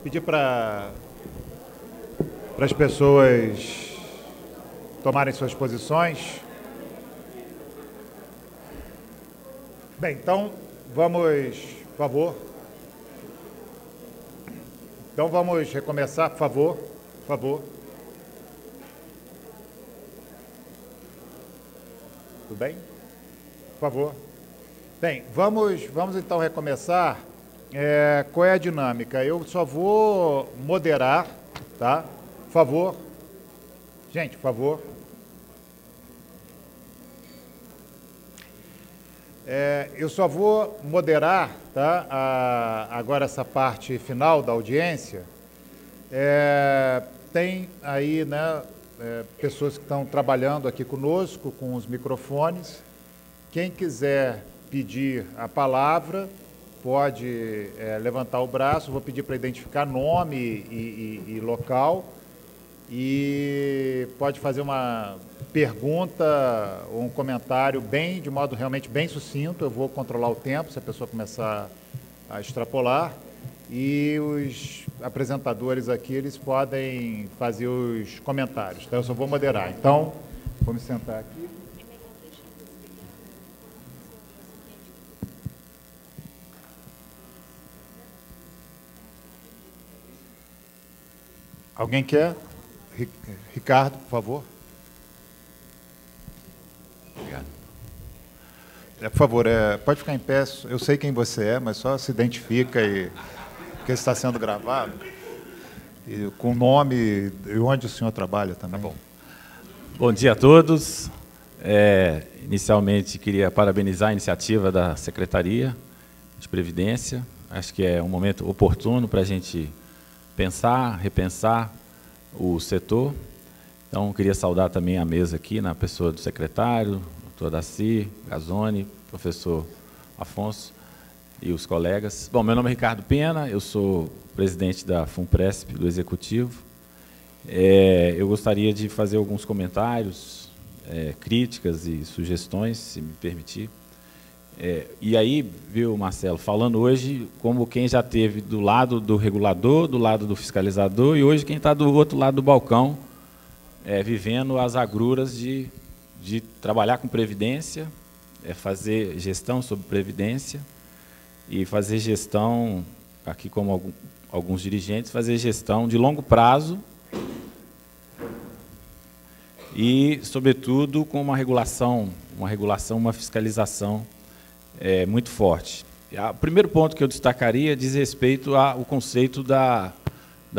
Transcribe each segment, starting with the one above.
Pedir para as pessoas tomarem suas posições. Bem, então, vamos, por favor. Então, vamos recomeçar, por favor. Por favor. Tudo bem? Por favor. Bem, vamos então recomeçar. Qual é a dinâmica? Eu só vou moderar, tá? Por favor. Gente, por favor. Eu só vou moderar, tá? Agora essa parte final da audiência. Tem aí, né, pessoas que estão trabalhando aqui conosco com os microfones. Quem quiser pedir a palavra, pode levantar o braço. Vou pedir para identificar nome e local. E pode fazer uma pergunta ou um comentário de modo realmente bem sucinto. Eu vou controlar o tempo, se a pessoa começar a extrapolar. E os apresentadores aqui, eles podem fazer os comentários. Então, eu só vou moderar. Então, vou me sentar aqui. Alguém quer? Ricardo, por favor. Obrigado. Por favor, pode ficar em pé. Eu sei quem você é, mas só se identifica porque está sendo gravado. E com o nome e onde o senhor trabalha também. Tá bom. Bom dia a todos. Inicialmente, queria parabenizar a iniciativa da Secretaria de Previdência. Acho que é um momento oportuno para a gente pensar, repensar o setor. Então, queria saudar também a mesa aqui, na pessoa do secretário, doutor Daci, Gazzoni, professor Afonso e os colegas. Bom, meu nome é Ricardo Pena, eu sou presidente da FUNPRESP, do Executivo. Eu gostaria de fazer alguns comentários, críticas e sugestões, se me permitir. E aí, viu, Marcelo, falando hoje como quem já esteve do lado do regulador, do lado do fiscalizador, e hoje quem está do outro lado do balcão, vivendo as agruras de trabalhar com previdência, fazer gestão sobre previdência e fazer gestão, aqui como alguns dirigentes, fazer gestão de longo prazo e, sobretudo, com uma regulação, uma fiscalização muito forte. O primeiro ponto que eu destacaria diz respeito ao conceito da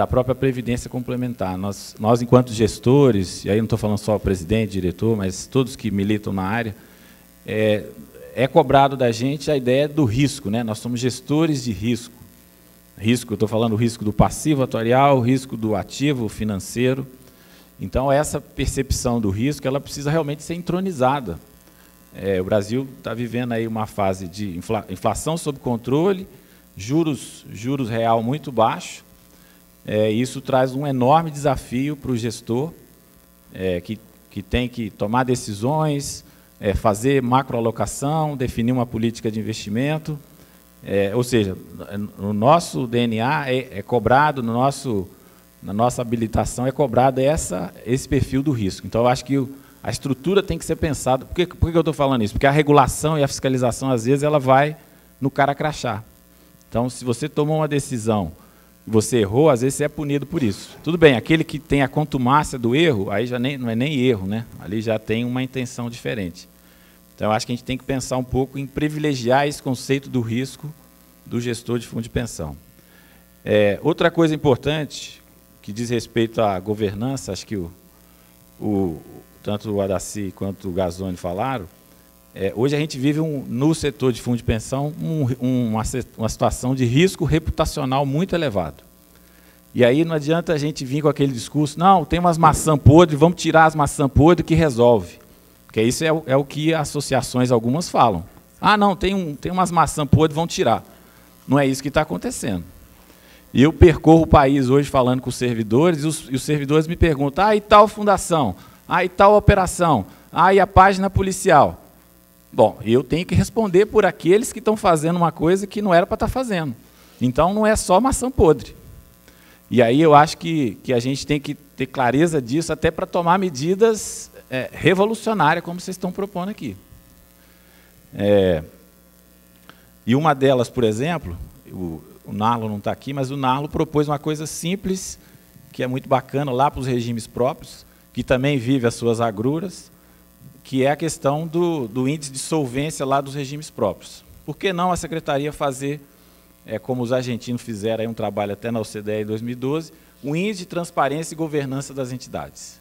própria previdência complementar. Nós, enquanto gestores, e aí não estou falando só o presidente, diretor, mas todos que militam na área, é cobrado da gente a ideia do risco, né? Nós somos gestores de risco. Risco, eu estou falando o risco do passivo atuarial, o risco do ativo financeiro. Então, essa percepção do risco, ela precisa realmente ser entronizada. O Brasil está vivendo aí uma fase de inflação sob controle, juros real muito baixo. Isso traz um enorme desafio para o gestor, que tem que tomar decisões, fazer macroalocação, definir uma política de investimento. Ou seja, no nosso DNA é cobrado, na nossa habilitação é cobrado esse perfil do risco. Então, eu acho que a estrutura tem que ser pensada. Por que eu estou falando isso? Porque a regulação e a fiscalização, às vezes, ela vai no cara crachá. Então, se você tomou uma decisão e você errou, às vezes você é punido por isso. Tudo bem, aquele que tem a contumácia do erro, aí já não é nem erro, né? Ali já tem uma intenção diferente. Então, eu acho que a gente tem que pensar um pouco em privilegiar esse conceito do risco do gestor de fundo de pensão. Outra coisa importante, que diz respeito à governança, acho que tanto o Adaci quanto o Gazzoni falaram, hoje a gente vive no setor de fundo de pensão uma situação de risco reputacional muito elevado. E aí não adianta a gente vir com aquele discurso, não, tem umas maçã podres, vamos tirar as maçã podres que resolve. Porque isso é o que associações algumas falam. Ah, não, tem umas maçã podres, vão tirar. Não é isso que está acontecendo. E eu percorro o país hoje falando com os servidores, e os servidores me perguntam, e tal fundação? E tal operação? E a página policial? Bom, eu tenho que responder por aqueles que estão fazendo uma coisa que não era para estar fazendo. Então, não é só maçã podre. E aí eu acho que a gente tem que ter clareza disso até para tomar medidas revolucionárias, como vocês estão propondo aqui. E uma delas, por exemplo, o Narlo não está aqui, mas o Narlo propôs uma coisa simples, que é muito bacana lá para os regimes próprios, que também vive as suas agruras, que é a questão do índice de solvência lá dos regimes próprios. Por que não a Secretaria fazer, como os argentinos fizeram aí um trabalho até na OCDE em 2012, um índice de transparência e governança das entidades?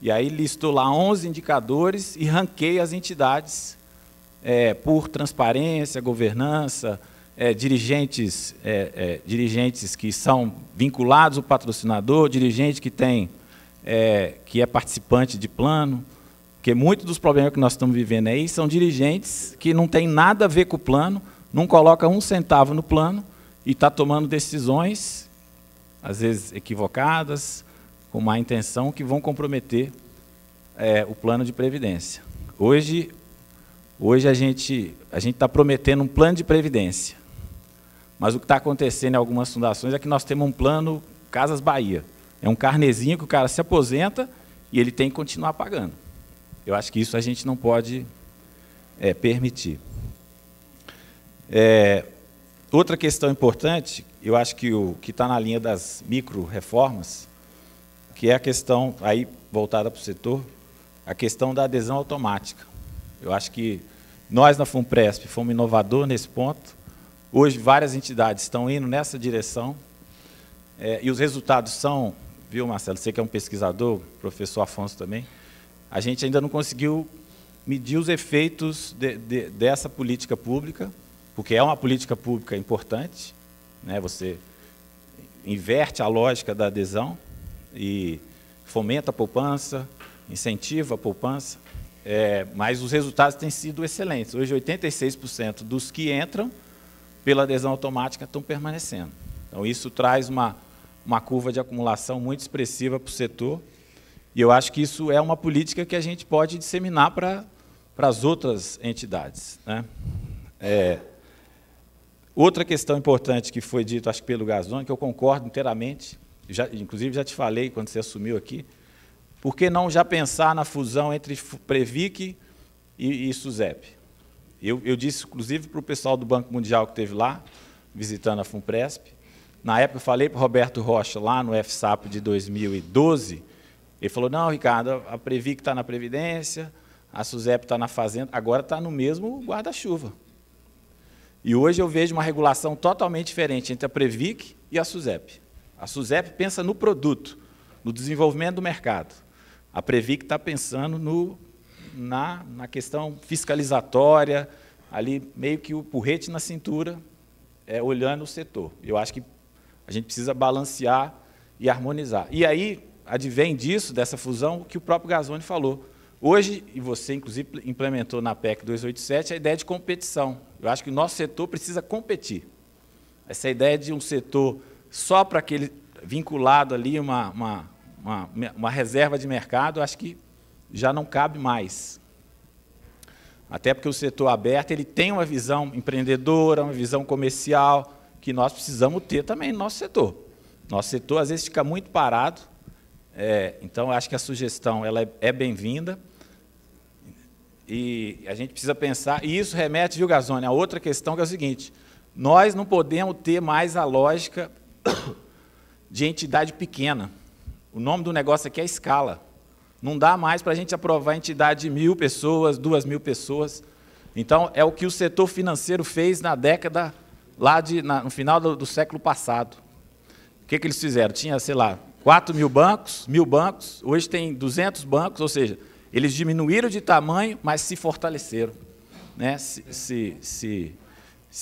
E aí listou lá 11 indicadores e ranqueia as entidades por transparência, governança, dirigentes que são vinculados ao patrocinador, dirigente que é participante de plano, porque muitos dos problemas que nós estamos vivendo aí são dirigentes que não têm nada a ver com o plano, não colocam um centavo no plano e está tomando decisões, às vezes equivocadas, com má intenção, que vão comprometer o plano de previdência. Hoje a gente está prometendo um plano de previdência, mas o que está acontecendo em algumas fundações é que nós temos um plano Casas Bahia. É um carnezinho que o cara se aposenta e ele tem que continuar pagando. Eu acho que isso a gente não pode permitir. Outra questão importante, eu acho que o que está na linha das micro-reformas, que é a questão, aí voltada para o setor, a questão da adesão automática. Eu acho que nós, na FUNPRESP, fomos inovador nesse ponto. Hoje, várias entidades estão indo nessa direção, e os resultados são, viu, Marcelo, você que é um pesquisador, professor Afonso também, a gente ainda não conseguiu medir os efeitos dessa política pública, porque é uma política pública importante, né? Você inverte a lógica da adesão e fomenta a poupança, incentiva a poupança, mas os resultados têm sido excelentes. Hoje, 86% dos que entram pela adesão automática estão permanecendo. Então, isso traz uma curva de acumulação muito expressiva para o setor, e eu acho que isso é uma política que a gente pode disseminar para as outras entidades, né? Outra questão importante que foi dito, acho que pelo Gazzoni, que eu concordo inteiramente, inclusive já te falei quando você assumiu aqui, por que não já pensar na fusão entre Previc e SUSEP? Eu disse, inclusive, para o pessoal do Banco Mundial que esteve lá, visitando a FUNPRESP, na época eu falei para o Roberto Rocha, lá no FSAP de 2012, ele falou, não, Ricardo, a Previc está na Previdência, a SUSEP está na Fazenda, agora está no mesmo guarda-chuva. E hoje eu vejo uma regulação totalmente diferente entre a Previc e a SUSEP. A SUSEP pensa no produto, no desenvolvimento do mercado. A Previc está pensando na questão fiscalizatória, ali meio que o porrete na cintura, olhando o setor. Eu acho que a gente precisa balancear e harmonizar. E aí advém disso, dessa fusão, o que o próprio Gazzoni falou. Hoje, e você, inclusive, implementou na PEC 287, a ideia de competição. Eu acho que o nosso setor precisa competir. Essa ideia de um setor só para aquele vinculado ali, uma reserva de mercado, eu acho que já não cabe mais. Até porque o setor aberto ele tem uma visão empreendedora, uma visão comercial, que nós precisamos ter também no nosso setor. Nosso setor, às vezes, fica muito parado, então, acho que a sugestão ela é bem-vinda, e a gente precisa pensar, e isso remete, viu, Gazzoni, a outra questão, que é o seguinte, nós não podemos ter mais a lógica de entidade pequena. O nome do negócio aqui é escala. Não dá mais para a gente aprovar entidade de 1.000 pessoas, 2.000 pessoas. Então, é o que o setor financeiro fez na década, no final do século passado. O que eles fizeram? Tinha, sei lá, 4.000 bancos, 1.000 bancos, hoje tem 200 bancos, ou seja, eles diminuíram de tamanho, mas se fortaleceram, né? se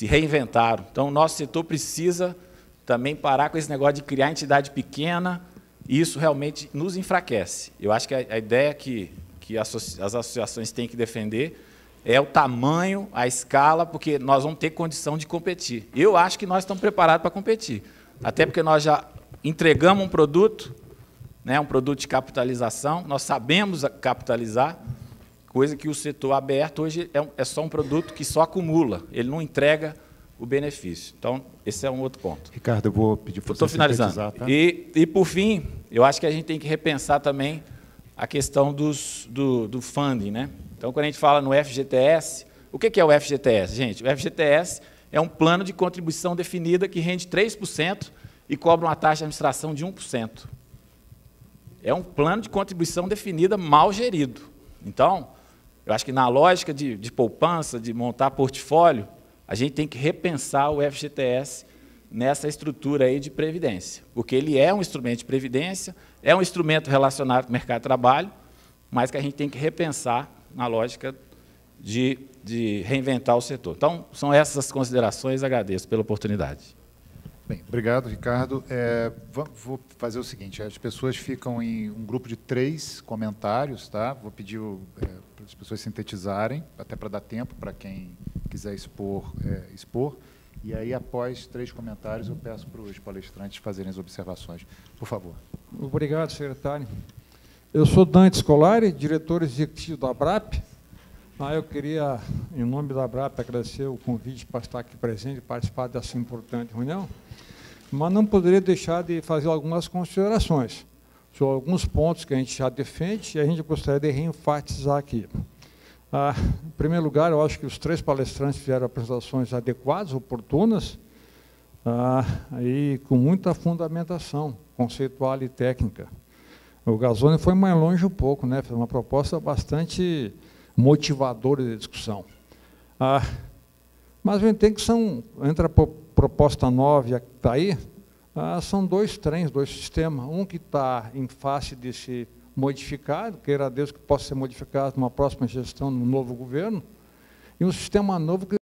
reinventaram. Então, o nosso setor precisa também parar com esse negócio de criar entidade pequena, e isso realmente nos enfraquece. Eu acho que a ideia que as associações têm que defender é o tamanho, a escala, porque nós vamos ter condição de competir. Eu acho que nós estamos preparados para competir, até porque nós já entregamos um produto, né, um produto de capitalização, nós sabemos capitalizar, coisa que o setor aberto hoje é só um produto que só acumula, ele não entrega o benefício. Então, esse é um outro ponto. Ricardo, eu vou pedir para você Estou finalizando. Tá? E, por fim, eu acho que a gente tem que repensar também a questão do funding, né? Então, quando a gente fala no FGTS, o que é o FGTS, gente? O FGTS é um plano de contribuição definida que rende 3% e cobra uma taxa de administração de 1%. É um plano de contribuição definida mal gerido. Então, eu acho que na lógica de poupança, de montar portfólio, a gente tem que repensar o FGTS nessa estrutura aí de previdência, porque ele é um instrumento de previdência, é um instrumento relacionado com o mercado de trabalho, mas que a gente tem que repensar na lógica de reinventar o setor. Então, são essas as considerações, agradeço pela oportunidade. Bem, obrigado, Ricardo. Vou fazer o seguinte, as pessoas ficam em um grupo de 3 comentários, tá? Vou pedir para as pessoas sintetizarem, até para dar tempo para quem quiser expor. E aí, após 3 comentários, eu peço para os palestrantes fazerem as observações. Por favor. Obrigado, secretário. Eu sou Dante Scolari, diretor executivo da ABRAP. Eu queria, em nome da ABRAP, agradecer o convite para estar aqui presente e participar dessa importante reunião, mas não poderia deixar de fazer algumas considerações sobre alguns pontos que a gente já defende e a gente gostaria de reenfatizar aqui. Em primeiro lugar, eu acho que os 3 palestrantes fizeram apresentações adequadas, oportunas, e com muita fundamentação conceitual e técnica. O Gazzoni foi mais longe um pouco, né? Fez uma proposta bastante motivadora de discussão. Mas eu entendo que entre a proposta 9 e a que está aí, são 2 trens, 2 sistemas. Um que está em face de ser modificado, queira Deus que possa ser modificado numa próxima gestão, no novo governo, e um sistema novo que